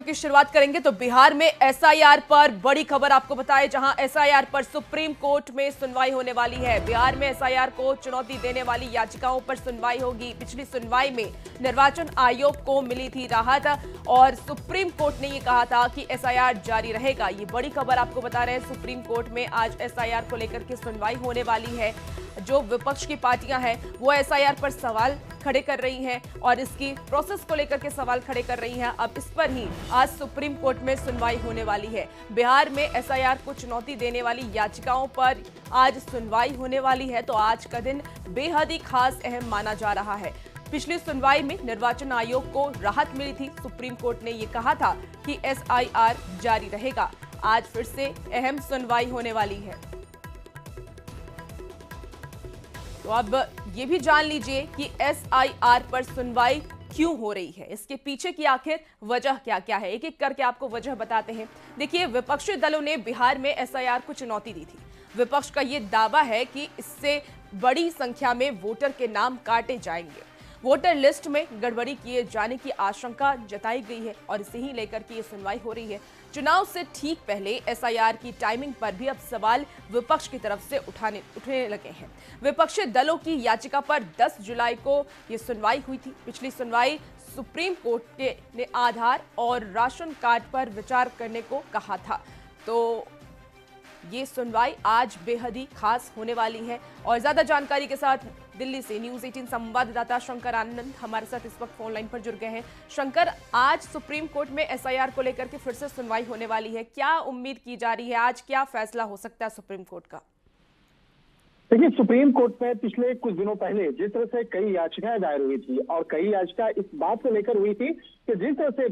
की शुरुआत करेंगे तो बिहार में एसआईआर पर बड़ी खबर आपको बताएं, जहां एसआईआर पर सुप्रीम कोर्ट में सुनवाई होने वाली है। बिहार में एसआईआर को चुनौती देने वाली याचिकाओं पर सुनवाई होगी। पिछली सुनवाई में निर्वाचन आयोग को मिली थी राहत और सुप्रीम कोर्ट ने ये कहा था कि एसआईआर जारी रहेगा। ये बड़ी खबर आपको बता रहे हैं। सुप्रीम कोर्ट में आज एसआईआर को लेकर के सुनवाई होने वाली है। जो विपक्ष की पार्टियां हैं वो एसआईआर पर सवाल खड़े कर रही हैं और इसकी प्रोसेस को लेकर के सवाल खड़े कर रही हैं। अब इस पर ही आज सुप्रीम कोर्ट में सुनवाई होने वाली है। बिहार में एसआईआर को चुनौती देने वाली याचिकाओं पर आज सुनवाई होने वाली है, तो आज का दिन बेहद ही खास अहम माना जा रहा है। पिछली सुनवाई में निर्वाचन आयोग को राहत मिली थी। सुप्रीम कोर्ट ने यह कहा था कि एसआईआर जारी रहेगा। आज फिर से अहम सुनवाई होने वाली है। तो अब ये भी जान लीजिए कि एसआईआर पर सुनवाई क्यों हो रही है, इसके पीछे की आखिर वजह क्या क्या है। एक एक करके आपको वजह बताते हैं। देखिए, विपक्षी दलों ने बिहार में एसआईआर को चुनौती दी थी। विपक्ष का ये दावा है कि इससे बड़ी संख्या में वोटर के नाम काटे जाएंगे। वोटर लिस्ट में गड़बड़ी किए जाने की आशंका जताई गई है और इसे ही लेकर के ये सुनवाई हो रही है। चुनाव से ठीक पहले एसआईआर की टाइमिंग पर भी अब सवाल विपक्ष की तरफ से उठने लगे हैं। विपक्षी दलों की याचिका पर 10 जुलाई को ये सुनवाई हुई थी। पिछली सुनवाई सुप्रीम कोर्ट ने आधार और राशन कार्ड पर विचार करने को कहा था, तो ये सुनवाई आज बेहद ही खास होने वाली है। और ज्यादा जानकारी के साथ दिल्ली से न्यूज़ 18 संवाददाता शंकर आनंद हमारे साथ इस वक्त फोन लाइन पर जुड़ गए हैं। शंकर, आज सुप्रीम कोर्ट में एसआईआर को लेकर के फिर से सुनवाई होने वाली है। क्या उम्मीद की जा रही है, आज क्या फैसला हो सकता है सुप्रीम कोर्ट का? देखिए, सुप्रीम कोर्ट में पिछले कुछ दिनों पहले जिस तरह से कई याचिकाएं दायर हुई थी और कई याचिका इस बात को लेकर हुई थी कि जिस तरह से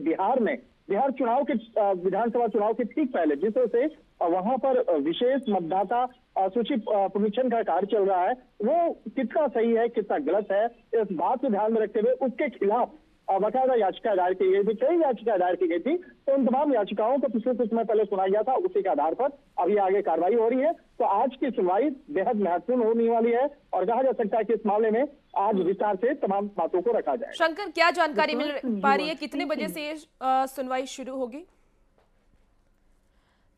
बिहार चुनाव के विधानसभा चुनाव के ठीक पहले जिस तरह से वहां पर विशेष मतदाता सूची पुनरीक्षण का कार्य चल रहा है, वो कितना सही है कितना गलत है, इस बात को ध्यान में रखते हुए उसके खिलाफ बाकायदा याचिका दायर की गई थी। कई याचिका दायर की गई थी, तो उन तमाम याचिकाओं को पिछले कुछ समय पहले सुना गया था। उसी के आधार पर अभी आगे कार्रवाई हो रही है। तो आज की सुनवाई बेहद महत्वपूर्ण होने वाली है और कहा जा सकता है कि इस मामले में आज विस्तार से तमाम बातों को रखा जाए। शंकर, क्या जानकारी मिल पा रही है, कितने बजे से ये सुनवाई शुरू होगी?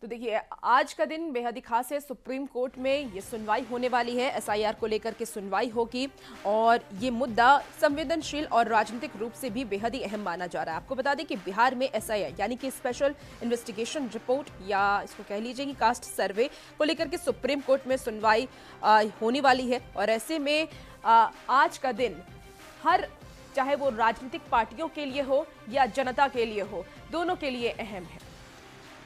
तो देखिए, आज का दिन बेहद ही खास है। सुप्रीम कोर्ट में ये सुनवाई होने वाली है। एसआईआर को लेकर के सुनवाई होगी और ये मुद्दा संवेदनशील और राजनीतिक रूप से भी बेहद ही अहम माना जा रहा है। आपको बता दें कि बिहार में एसआईआर यानी कि स्पेशल इन्वेस्टिगेशन रिपोर्ट या इसको कह लीजिए कि कास्ट सर्वे को लेकर के सुप्रीम कोर्ट में सुनवाई होने वाली है। और ऐसे में आज का दिन चाहे वो राजनीतिक पार्टियों के लिए हो या जनता के लिए हो, दोनों के लिए अहम है।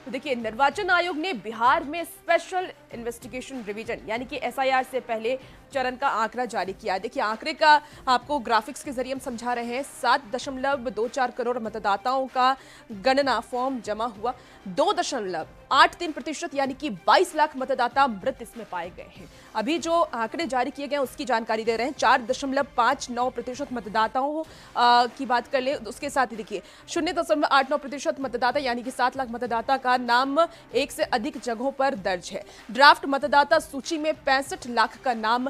तो देखिए, निर्वाचन आयोग ने बिहार में स्पेशल इन्वेस्टिगेशन रिवीजन यानी कि एसआईआर से पहले चरण का आंकड़ा जारी किया है। देखिए, आंकड़े का आपको ग्राफिक्स के जरिए हम समझा रहे हैं। 7.24 करोड़ मतदाताओं का गणना फॉर्म जमा हुआ। 2.83% यानी कि 22 लाख मतदाता मृत इसमें पाए गए हैं। अभी जो आंकड़े जारी किए गए हैं उसकी जानकारी दे रहे हैं। 4.59% मतदाताओं की बात कर ले, उसके साथ ही देखिए 0.89% मतदाता यानी कि 7 लाख मतदाता का नाम एक से अधिक जगहों पर दर्ज है। ड्राफ्ट मतदाता सूची में 65 लाख का नाम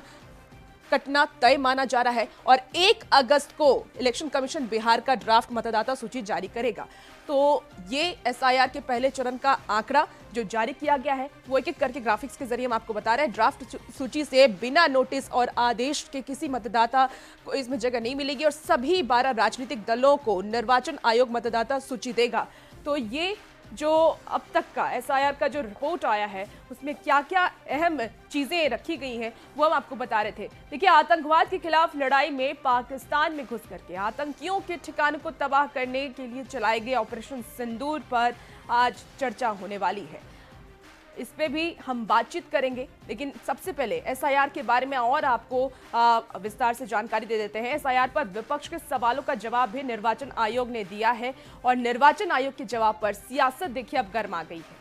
कटना तय माना जा रहा है और 1 अगस्त को इलेक्शन कमीशन बिहार का ड्राफ्ट मतदाता सूची जारी करेगा। तो ये एसआईआर के पहले चरण का आंकड़ा जो जारी किया गया है वो एक एक करके ग्राफिक्स के जरिए हम आपको बता रहे हैं। ड्राफ्ट सूची से बिना नोटिस और आदेश के किसी मतदाता को इसमें जगह नहीं मिलेगी और सभी 12 राजनीतिक दलों को निर्वाचन आयोग मतदाता सूची देगा। तो ये जो अब तक का एसआईआर का जो रिपोर्ट आया है उसमें क्या क्या अहम चीजें रखी गई हैं वो हम आपको बता रहे थे। देखिए, आतंकवाद के खिलाफ लड़ाई में पाकिस्तान में घुस करके आतंकियों के ठिकानों को तबाह करने के लिए चलाए गए ऑपरेशन सिंदूर पर आज चर्चा होने वाली है। इस पे भी हम बातचीत करेंगे, लेकिन सबसे पहले एसआईआर के बारे में और आपको विस्तार से जानकारी दे देते हैं। एसआईआर पर विपक्ष के सवालों का जवाब भी निर्वाचन आयोग ने दिया है और निर्वाचन आयोग के जवाब पर सियासत देखिए अब गर्मा गई है।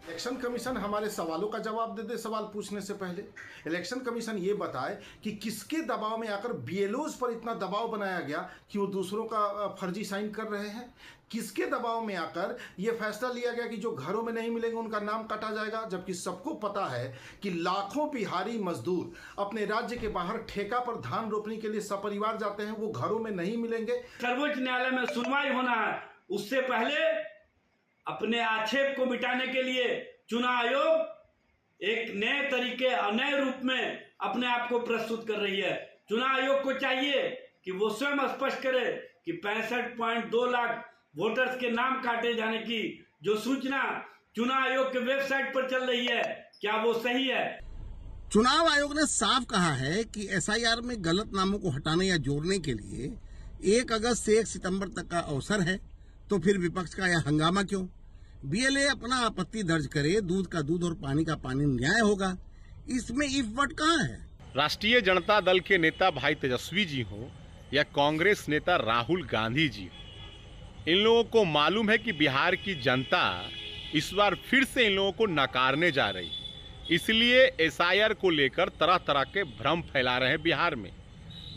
इलेक्शन कमीशन हमारे सवालों का जवाब दे दे। सवाल पूछने से पहले इलेक्शन कमीशन ये बताए कि किसके दबाव में आकर बीएलओज पर इतना दबाव बनाया गया कि वो दूसरों का फर्जी साइन कर रहे हैं। किसके दबाव में आकर ये फैसला लिया गया कि जो घरों में नहीं मिलेंगे उनका नाम काटा जाएगा, जबकि सबको पता है कि लाखों बिहारी मजदूर अपने राज्य के बाहर ठेका पर धान रोपने के लिए सपरिवार जाते हैं, वो घरों में नहीं मिलेंगे। सर्वोच्च न्यायालय में सुनवाई होना है उससे पहले अपने आक्षेप को मिटाने के लिए चुनाव आयोग एक नए तरीके और नए रूप में अपने आप को प्रस्तुत कर रही है। चुनाव आयोग को चाहिए कि वो स्वयं स्पष्ट करे कि 65.2 लाख वोटर्स के नाम काटे जाने की जो सूचना चुनाव आयोग के वेबसाइट पर चल रही है, क्या वो सही है। चुनाव आयोग ने साफ कहा है कि एसआईआर में गलत नामों को हटाने या जोड़ने के लिए 1 अगस्त से 1 सितंबर तक का अवसर है, तो फिर विपक्ष का यह हंगामा क्यों? बीएलए अपना आपत्ति दर्ज करे, दूध का दूध और पानी का पानी न्याय होगा। इसमें इफ वट कहाँ है? राष्ट्रीय जनता दल के नेता भाई तेजस्वी जी हो या कांग्रेस नेता राहुल गांधी जी हो, इन लोगों को मालूम है कि बिहार की जनता इस बार फिर से इन लोगों को नकारने जा रही है। इसलिए एसआईआर को लेकर तरह तरह के भ्रम फैला रहे हैं बिहार में।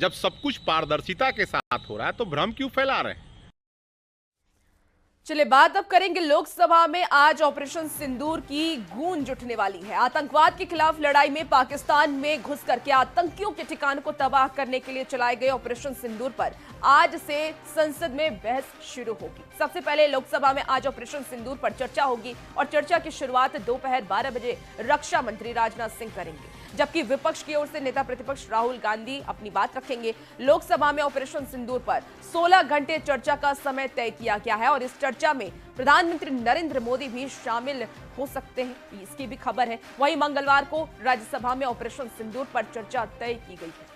जब सब कुछ पारदर्शिता के साथ हो रहा है तो भ्रम क्यों फैला रहे हैं? चलिए बात अब करेंगे लोकसभा में आज ऑपरेशन सिंदूर की गूंज उठने वाली है। आतंकवाद के खिलाफ लड़ाई में पाकिस्तान में घुस करके आतंकियों के ठिकानों को तबाह करने के लिए चलाए गए ऑपरेशन सिंदूर पर आज से संसद में बहस शुरू होगी। सबसे पहले लोकसभा में आज ऑपरेशन सिंदूर पर चर्चा होगी और चर्चा की शुरुआत दोपहर 12 बजे रक्षा मंत्री राजनाथ सिंह करेंगे, जबकि विपक्ष की ओर से नेता प्रतिपक्ष राहुल गांधी अपनी बात रखेंगे। लोकसभा में ऑपरेशन सिंदूर पर 16 घंटे चर्चा का समय तय किया गया है और इस चर्चा में प्रधानमंत्री नरेंद्र मोदी भी शामिल हो सकते हैं, इसकी भी खबर है। वहीं मंगलवार को राज्यसभा में ऑपरेशन सिंदूर पर चर्चा तय की गई है।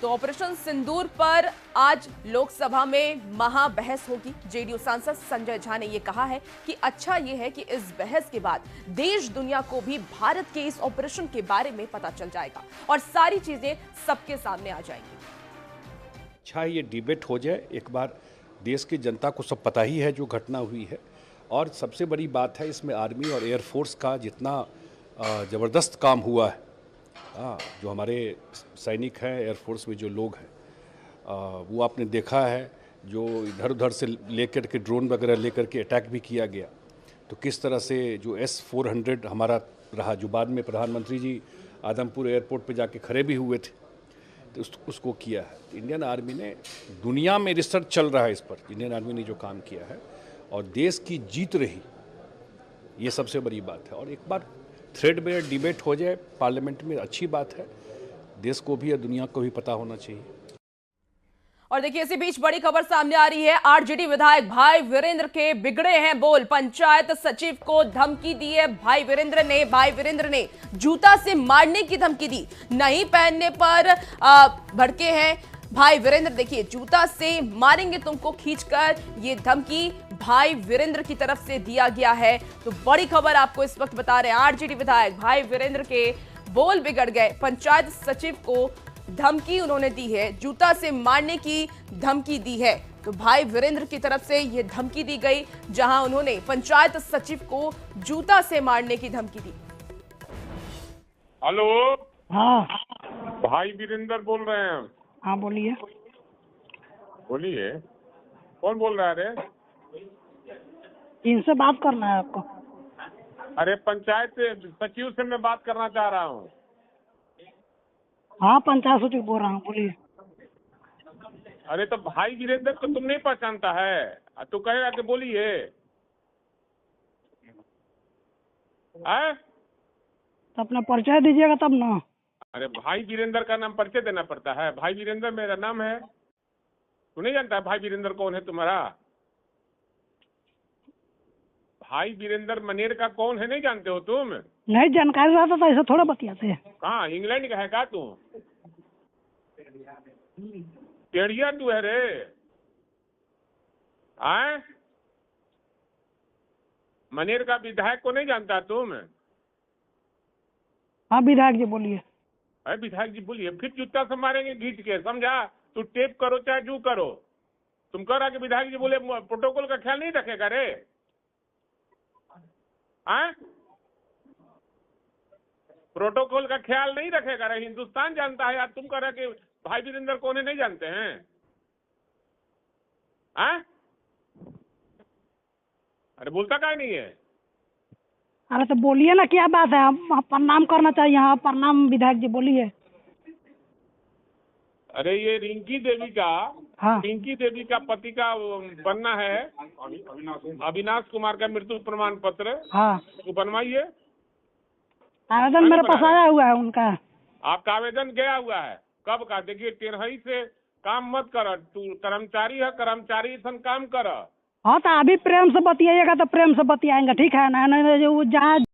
तो ऑपरेशन सिंदूर पर आज लोकसभा में महाबहस होगी। जेडीयू सांसद संजय झा ने यह कहा है कि अच्छा यह है कि इस बहस के बाद देश दुनिया को भी भारत के इस ऑपरेशन के बारे में पता चल जाएगा और सारी चीजें सबके सामने आ जाएंगी। अच्छा ये डिबेट हो जाए, एक बार देश की जनता को सब पता ही है जो घटना हुई है। और सबसे बड़ी बात है इसमें आर्मी और एयरफोर्स का जितना ज़बरदस्त काम हुआ है, जो हमारे सैनिक हैं, एयरफोर्स में जो लोग हैं, वो आपने देखा है, जो इधर उधर से लेकर के ड्रोन वगैरह लेकर के अटैक भी किया गया। तो किस तरह से जो S-400 हमारा रहा, जो बाद में प्रधानमंत्री जी आदमपुर एयरपोर्ट पे जाके खड़े भी हुए थे, तो उसको किया है। तो इंडियन आर्मी ने, दुनिया में रिसर्च चल रहा है इस पर, इंडियन आर्मी ने जो काम किया है और देश की जीत रही, ये सबसे बड़ी बात है। और एक बार थ्रेड बेयर डिबेट हो जाए पार्लियामेंट में, अच्छी बात है, देश को भी और दुनिया को भी पता होना चाहिए। और देखिए इसी बीच बड़ी खबर सामने आ रही है। आरजेडी विधायक भाई वीरेंद्र के बिगड़े हैं बोल। पंचायत सचिव को धमकी दी है भाई वीरेंद्र ने जूता से मारने की धमकी दी। नहीं पहनने पर भड़के हैं भाई वीरेंद्र। देखिए जूता से मारेंगे तुमको खींचकर, ये धमकी भाई वीरेंद्र की तरफ से दिया गया है। तो बड़ी खबर आपको इस वक्त बता रहे हैं, आरजेडी विधायक भाई वीरेंद्र के बोल बिगड़ गए। पंचायत सचिव को धमकी उन्होंने दी है, जूता से मारने की धमकी दी है। तो भाई वीरेंद्र की तरफ से यह धमकी दी गई, जहां उन्होंने पंचायत सचिव को जूता से मारने की धमकी दी। हेलो, हाँ भाई वीरेंद्र बोल रहे हैं। हाँ बोलिए। बोलिए, कौन बोल रहा है? रे इनसे बात करना है आपको? अरे पंचायत सचिव से मैं बात करना चाह रहा हूँ। हाँ पंचायत सचिव बोल रहा हूँ, बोलिए। अरे तो भाई वीरेंद्र को तुम नहीं पहचानता है, तू कहेगा कि बोलिए। तो अपना परिचय दीजिएगा तब ना। अरे भाई वीरेंद्र का नाम परिचय देना पड़ता है। भाई वीरेंद्र मेरा नाम है, तू नहीं जानता है भाई वीरेंद्र कौन है तुम्हारा? भाई वीरेंद्र मनेर का कौन है नहीं जानते हो तुम? नहीं जानकारी रहता तो ऐसा थोड़ा बतियाते हैं। कहाँ इंग्लैंड का है का तू? टेढ़िया तू है रे। आए मनेर का विधायक को नहीं जानता तुम? हाँ विधायक जी बोलिए। अरे विधायक जी बोलिए, फिर जूता से मारेंगे घींच के, समझा? तू टेप करो चाहे जू करो। तुम कह रहा कि विधायक जी बोले प्रोटोकॉल का ख्याल नहीं रखेगा रे? प्रोटोकॉल का ख्याल नहीं रखेगा रे? हिंदुस्तान जानता है यार। तुम कह रहे कि भाई वीरेंद्र कौन है नहीं जानते हैं? अरे बोलता क्या नहीं है? अरे तो बोलिए ना, क्या बात है? हम प्रणाम करना चाहिए। हाँ प्रणाम विधायक जी, बोलिए। अरे ये रिंकी देवी का, हाँ रिंकी देवी का पति का बनना है, अविनाश कुमार का मृत्यु प्रमाण पत्र, हाँ, वो बनवाइए। आवेदन मेरे पास आया हुआ है उनका। आपका आवेदन गया हुआ है? कब का? देखिए, टेरहई से काम मत कर, तू कर्मचारी है, कर्मचारी सन काम कर। हाँ तो अभी प्रेम से बतियाइएगा तो प्रेम से बतियाएंगे, ठीक है ना? नहीं, जो जहाँ